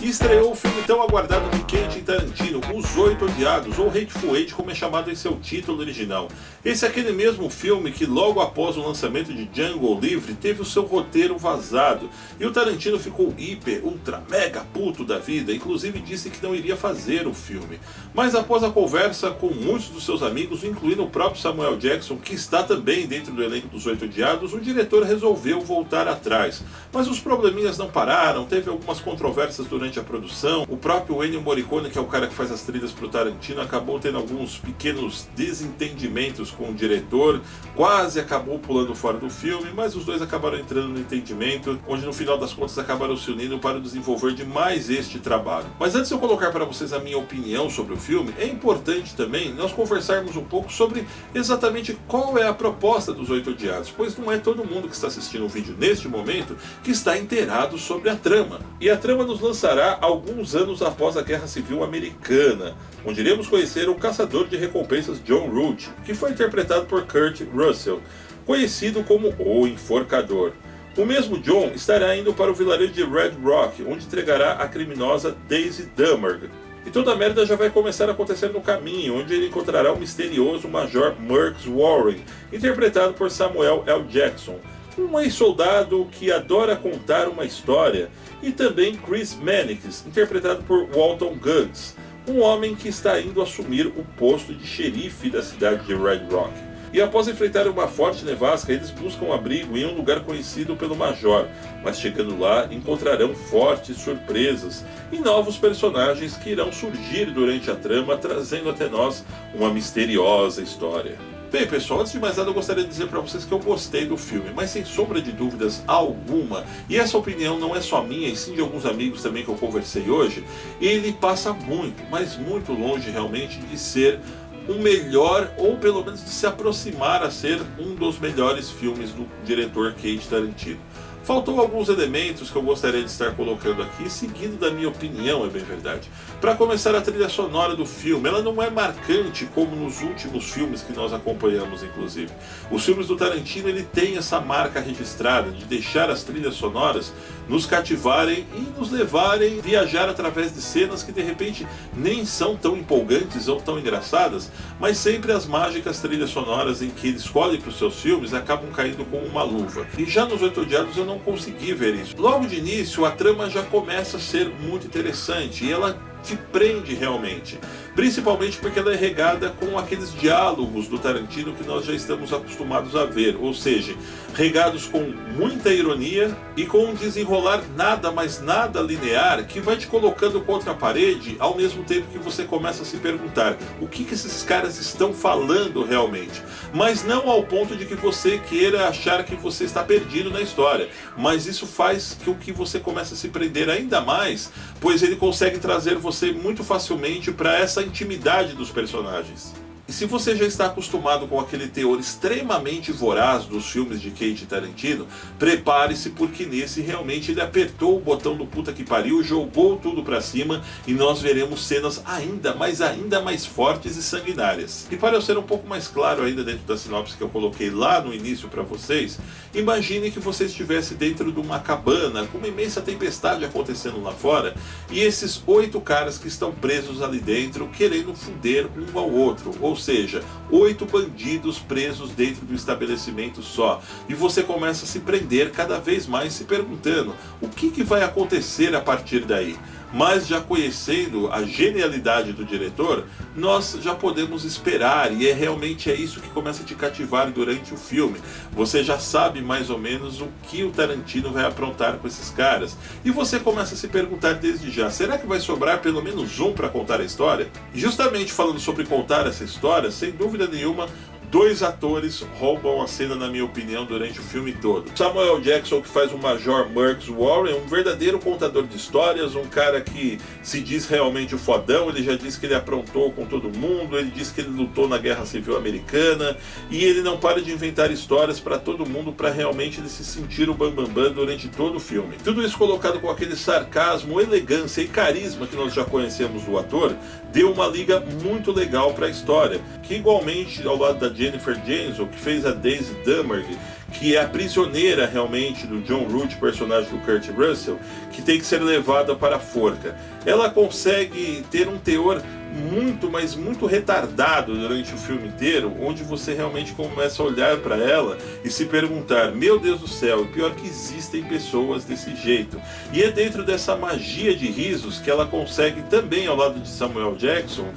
que estreou o filme tão aguardado de Quentin Tarantino, Os Oito Odiados, ou Hateful Eight, como é chamado em seu título original. Esse é aquele mesmo filme que logo após o lançamento de Django Livre teve o seu roteiro vazado, e o Tarantino ficou hiper, ultra, mega puto da vida, inclusive disse que não iria fazer o filme. Mas após a conversa com muitos dos seus amigos, incluindo o próprio Samuel Jackson, que está também dentro do elenco dos Oito Odiados, o diretor resolveu voltar atrás. Mas os probleminhas não pararam, teve algumas controvérsias durante a produção, o próprio Ennio Morricone, que é o cara que faz as trilhas para o Tarantino, acabou tendo alguns pequenos desentendimentos com o diretor, quase acabou pulando fora do filme, mas os dois acabaram entrando no entendimento, onde no final das contas acabaram se unindo para desenvolver de mais este trabalho. Mas antes de eu colocar para vocês a minha opinião sobre o filme, é importante também nós conversarmos um pouco sobre exatamente qual é a proposta dos Oito Odiados, pois não é todo mundo que está assistindo o vídeo neste momento que está inteirado sobre a trama. E a trama nos lançará alguns anos após a Guerra Civil Americana, onde iremos conhecer o caçador de recompensas John Root, que foi interpretado por Kurt Russell, conhecido como o Enforcador. O mesmo John estará indo para o vilarejo de Red Rock, onde entregará a criminosa Daisy Dummerg. E toda a merda já vai começar a acontecer no caminho, onde ele encontrará o misterioso Major Merx Warren, interpretado por Samuel L. Jackson, um ex-soldado que adora contar uma história, e também Chris Mannix, interpretado por Walton Goggins, um homem que está indo assumir o posto de xerife da cidade de Red Rock. E após enfrentar uma forte nevasca, eles buscam abrigo em um lugar conhecido pelo Major, mas chegando lá encontrarão fortes surpresas e novos personagens que irão surgir durante a trama, trazendo até nós uma misteriosa história. Bem pessoal, antes de mais nada eu gostaria de dizer para vocês que eu gostei do filme, mas sem sombra de dúvidas alguma, e essa opinião não é só minha, e sim de alguns amigos também que eu conversei hoje, ele passa muito, mas muito longe realmente de ser o melhor, ou pelo menos de se aproximar a ser um dos melhores filmes do diretor Quentin Tarantino. Faltou alguns elementos que eu gostaria de estar colocando aqui, seguindo da minha opinião, é bem verdade. Para começar, a trilha sonora do filme, ela não é marcante como nos últimos filmes que nós acompanhamos, inclusive. Os filmes do Tarantino, ele tem essa marca registrada de deixar as trilhas sonoras nos cativarem e nos levarem a viajar através de cenas que de repente nem são tão empolgantes ou tão engraçadas, mas sempre as mágicas trilhas sonoras em que ele escolhe para os seus filmes acabam caindo como uma luva. E já nos Oito Odiados eu não consegui ver isso. Logo de início a trama já começa a ser muito interessante e ela te prende realmente, principalmente porque ela é regada com aqueles diálogos do Tarantino que nós já estamos acostumados a ver, ou seja, regados com muita ironia e com um desenrolar nada, mas nada linear, que vai te colocando contra a parede ao mesmo tempo que você começa a se perguntar o que esses caras estão falando realmente, mas não ao ponto de que você queira achar que você está perdido na história, mas isso faz com que você comece a se prender ainda mais, pois ele consegue trazer você muito facilmente para essa intimidade dos personagens. E se você já está acostumado com aquele teor extremamente voraz dos filmes de Quentin Tarantino, prepare-se porque nesse realmente ele apertou o botão do puta que pariu, jogou tudo pra cima e nós veremos cenas ainda mais fortes e sanguinárias. E para eu ser um pouco mais claro ainda dentro da sinopse que eu coloquei lá no início para vocês, imagine que você estivesse dentro de uma cabana com uma imensa tempestade acontecendo lá fora e esses 8 caras que estão presos ali dentro querendo foder um ao outro, ou seja, 8 bandidos presos dentro do estabelecimento só. E você começa a se prender cada vez mais se perguntando o que vai acontecer a partir daí. Mas já conhecendo a genialidade do diretor, nós já podemos esperar, e realmente é isso que começa a te cativar durante o filme. Você já sabe mais ou menos o que o Tarantino vai aprontar com esses caras. E você começa a se perguntar desde já, será que vai sobrar pelo menos um para contar a história? E justamente falando sobre contar essa história, sem dúvida nenhuma, 2 atores roubam a cena, na minha opinião, durante o filme todo. Samuel Jackson, que faz o Major Merx Warren, um verdadeiro contador de histórias, um cara que se diz realmente o fodão, ele já disse que ele aprontou com todo mundo, ele disse que ele lutou na Guerra Civil Americana, e ele não para de inventar histórias para todo mundo, para realmente ele se sentir o bambambam durante todo o filme. Tudo isso colocado com aquele sarcasmo, elegância e carisma que nós já conhecemos do ator, deu uma liga muito legal para a história, que igualmente ao lado da Jennifer Jason, que fez a Daisy Dummerg, que é a prisioneira realmente do John Root, personagem do Kurt Russell, que tem que ser levada para a forca. Ela consegue ter um teor muito, mas muito retardado durante o filme inteiro, onde você realmente começa a olhar para ela e se perguntar, meu Deus do céu, e pior que existem pessoas desse jeito. E é dentro dessa magia de risos que ela consegue também, ao lado de Samuel Jackson,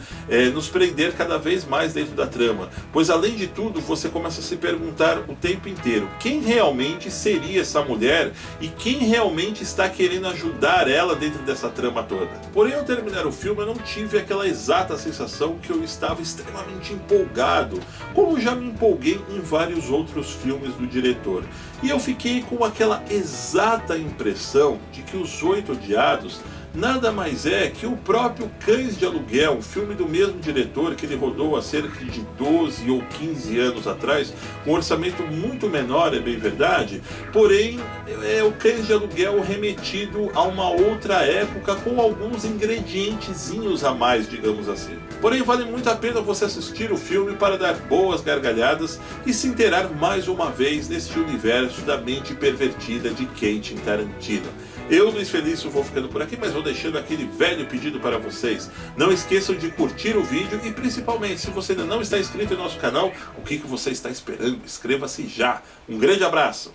nos prender cada vez mais dentro da trama, pois além de tudo você começa a se perguntar o tempo inteiro, quem realmente seria essa mulher e quem realmente está querendo ajudar ela dentro dessa trama toda. Porém, ao terminar o filme eu não tive aquela exata sensação que eu estava extremamente empolgado, como já me empolguei em vários outros filmes do diretor. E eu fiquei com aquela exata impressão de que Os Oito Odiados nada mais é que o próprio Cães de Aluguel, um filme do mesmo diretor que ele rodou há cerca de 12 ou 15 anos atrás, com um orçamento muito menor, é bem verdade, porém é o Cães de Aluguel remetido a uma outra época com alguns ingredientezinhos a mais, digamos assim. Porém vale muito a pena você assistir o filme para dar boas gargalhadas e se inteirar mais uma vez neste universo da mente pervertida de Quentin Tarantino. Eu, Luiz Felício, vou ficando por aqui, mas vou deixando aquele velho pedido para vocês. Não esqueçam de curtir o vídeo e principalmente, se você ainda não está inscrito em nosso canal, o que você está esperando? Inscreva-se já. Um grande abraço!